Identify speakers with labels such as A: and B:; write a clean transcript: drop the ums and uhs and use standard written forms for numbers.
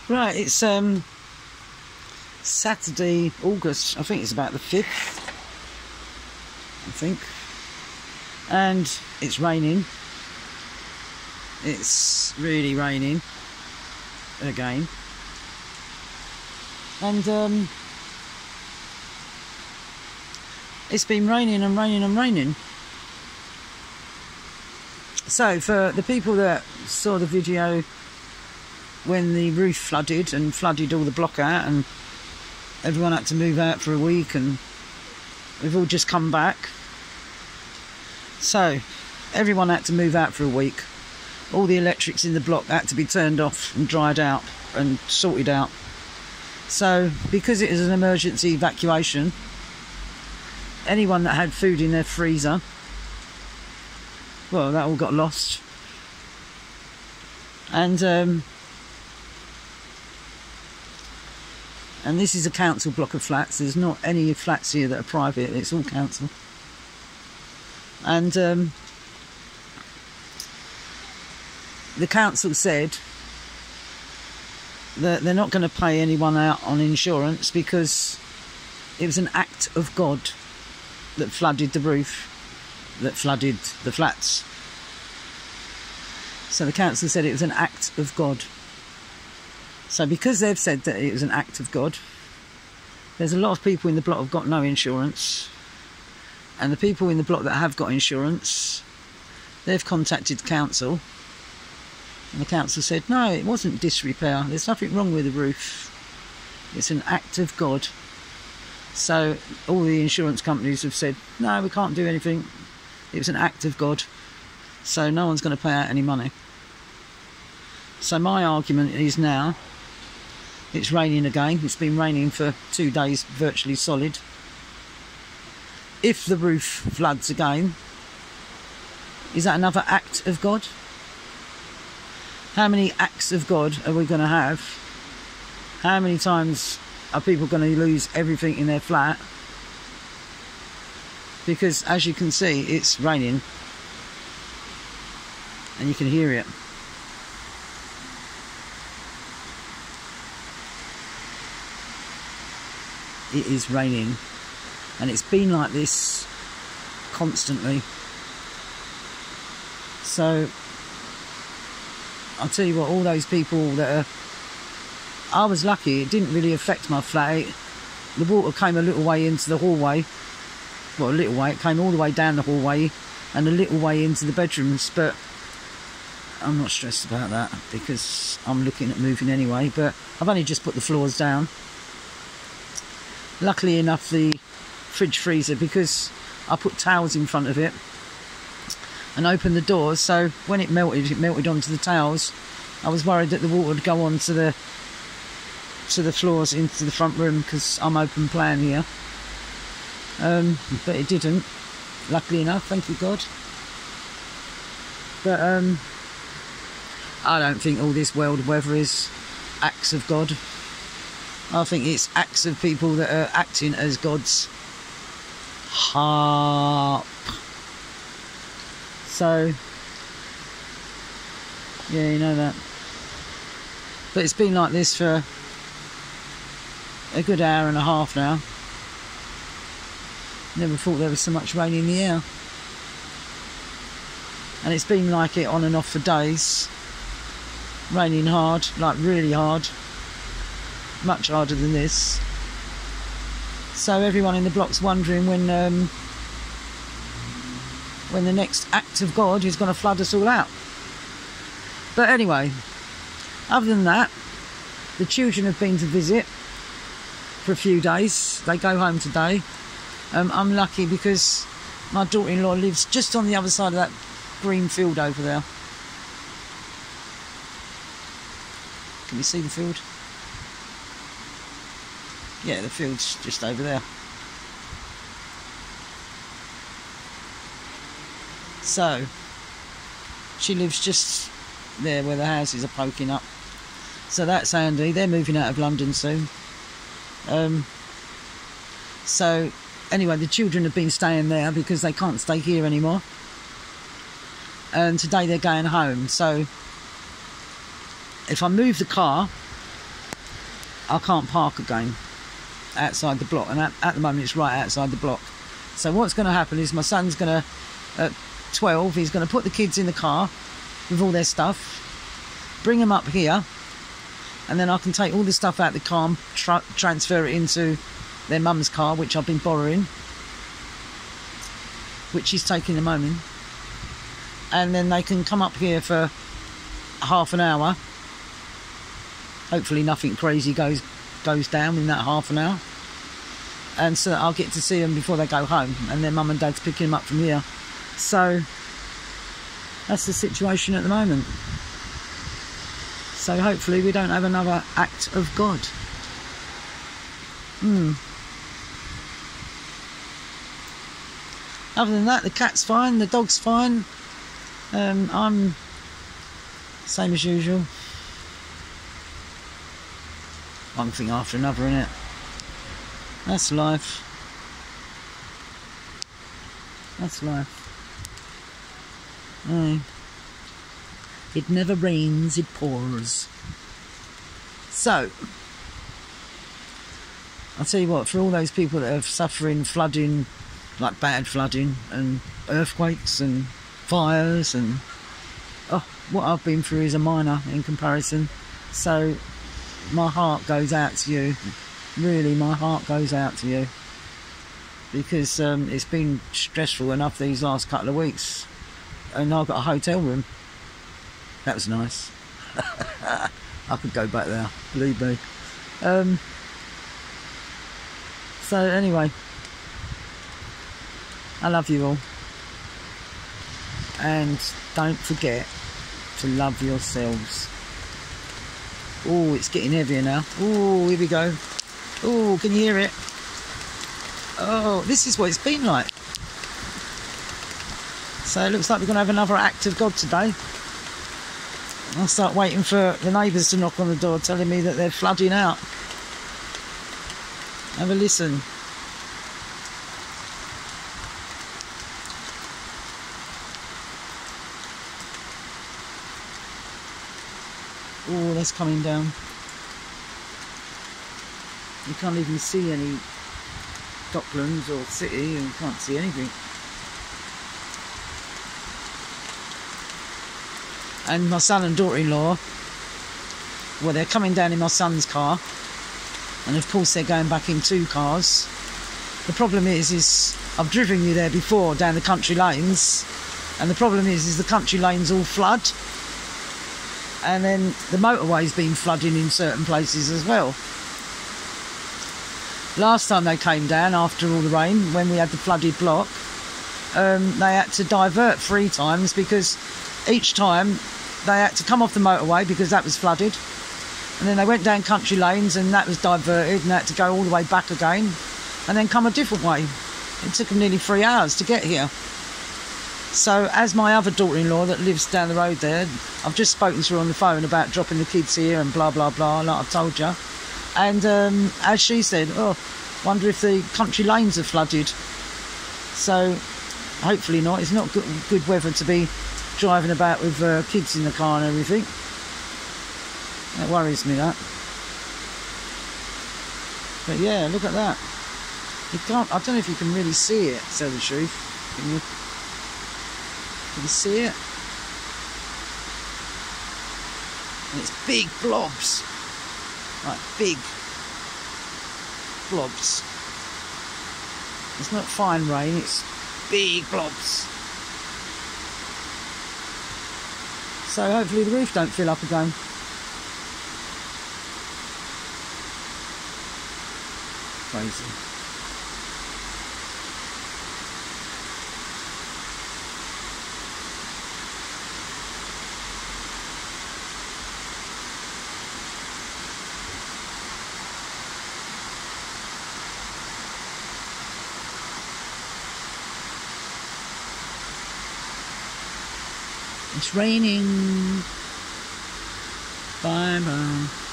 A: Right, it's Saturday, August, I think it's about the 5th, I think, and it's raining. It's really raining again, and it's been raining and raining and raining. So for the people that saw the video when the roof flooded and flooded all the block out and everyone had to move out for a week, and we've all just come back. So everyone had to move out for a week. All the electrics in the block had to be turned off and dried out and sorted out. So because it is an emergency evacuation, anyone that had food in their freezer, well, that all got lost. And this is a council block of flats. There's not any flats here that are private. It's all council. And the council said that they're not going to pay anyone out on insurance because it was an act of God that flooded the roof, that flooded the flats. So the council said it was an act of God. So because they've said that it was an act of God, there's a lot of people in the block have got no insurance, and the people in the block that have got insurance, they've contacted the council, and the council said no, it wasn't disrepair, there's nothing wrong with the roof, it's an act of God. So all the insurance companies have said no, we can't do anything, it was an act of God, so no one's going to pay out any money. So my argument is now, it's raining again. It's been raining for 2 days, virtually solid. If the roof floods again, is that another act of God? How many acts of God are we going to have? How many times are people going to lose everything in their flat? Because as you can see, it's raining. And you can hear it. It is raining, and it's been like this constantly. So I'll tell you what, all those people that are, I was lucky, it didn't really affect my flat. The water came a little way into the hallway, well, a little way, it came all the way down the hallway and a little way into the bedrooms, but I'm not stressed about that because I'm looking at moving anyway. But I've only just put the floors down. Luckily enough, the fridge freezer, because I put towels in front of it and opened the doors, so when it melted onto the towels. I was worried that the water would go on to the floors into the front room because I'm open plan here, but it didn't, luckily enough, thank you God. But I don't think all this world weather is acts of God. I think it's acts of people that are acting as gods. Haarpp. So, yeah, you know that. But it's been like this for a good hour and a half now. Never thought there was so much rain in the air. And it's been like it on and off for days. Raining hard, like really hard. Much harder than this. So everyone in the block's wondering when the next act of God is going to flood us all out. But anyway, other than that, the children have been to visit for a few days. They go home today. I'm lucky because my daughter-in-law lives just on the other side of that green field over there. Can you see the field? Yeah, the field's just over there. So, she lives just there where the houses are poking up. So that's handy. They're moving out of London soon. So, anyway, the children have been staying there because they can't stay here anymore. And today they're going home. So, if I move the car, I can't park again outside the block, and at the moment it's right outside the block. So what's going to happen is my son's going to, at 12, he's going to put the kids in the car with all their stuff, bring them up here, and then I can take all the stuff out of the car and transfer it into their mum's car, which I've been borrowing, which he's taking them home in. And then they can come up here for half an hour. Hopefully nothing crazy goes down in that half an hour. And so I'll get to see them before they go home, and then mum and dad's picking them up from here. So that's the situation at the moment. So hopefully we don't have another act of God. Other than that, the cat's fine, the dog's fine. I'm same as usual. One thing after another, innit? That's life. That's life. Aye. It never rains, it pours. So, I'll tell you what, for all those people that are suffering flooding, like bad flooding and earthquakes and fires, and what I've been through is a minor in comparison. So my heart goes out to you. Really, my heart goes out to you, because it's been stressful enough these last couple of weeks, and I've got a hotel room. That was nice. I could go back there, believe me. So anyway, I love you all, and don't forget to love yourselves. Oh, it's getting heavier now. Oh, here we go. Oh, can you hear it? Oh, this is what it's been like. So it looks like we're going to have another act of God today. I'll start waiting for the neighbours to knock on the door telling me that they're flooding out. Have a listen. Oh, that's coming down. You can't even see any Docklands or city, and you can't see anything. And my son and daughter-in-law, well, they're coming down in my son's car, and of course they're going back in 2 cars. The problem is I've driven you there before down the country lanes, and the problem is the country lanes all flood, and then the motorway's been flooding in certain places as well. Last time they came down after all the rain, when we had the flooded block, they had to divert 3 times, because each time they had to come off the motorway because that was flooded, and then they went down country lanes and that was diverted, and they had to go all the way back again and then come a different way. It took them nearly 3 hours to get here. So as my other daughter-in-law that lives down the road there, I've just spoken to her on the phone about dropping the kids here and blah blah blah, like I've told you. And as she said, oh, wonder if the country lanes are flooded. So hopefully not. It's not good weather to be driving about with kids in the car and everything. That worries me, that. But yeah, look at that. You can't, I don't know if you can really see it, to tell the truth. Can you? Can you see it? And it's big blobs. Like big blobs. It's not fine rain, it's big blobs. So hopefully the roof don't fill up again. Crazy. It's raining. Bye bye.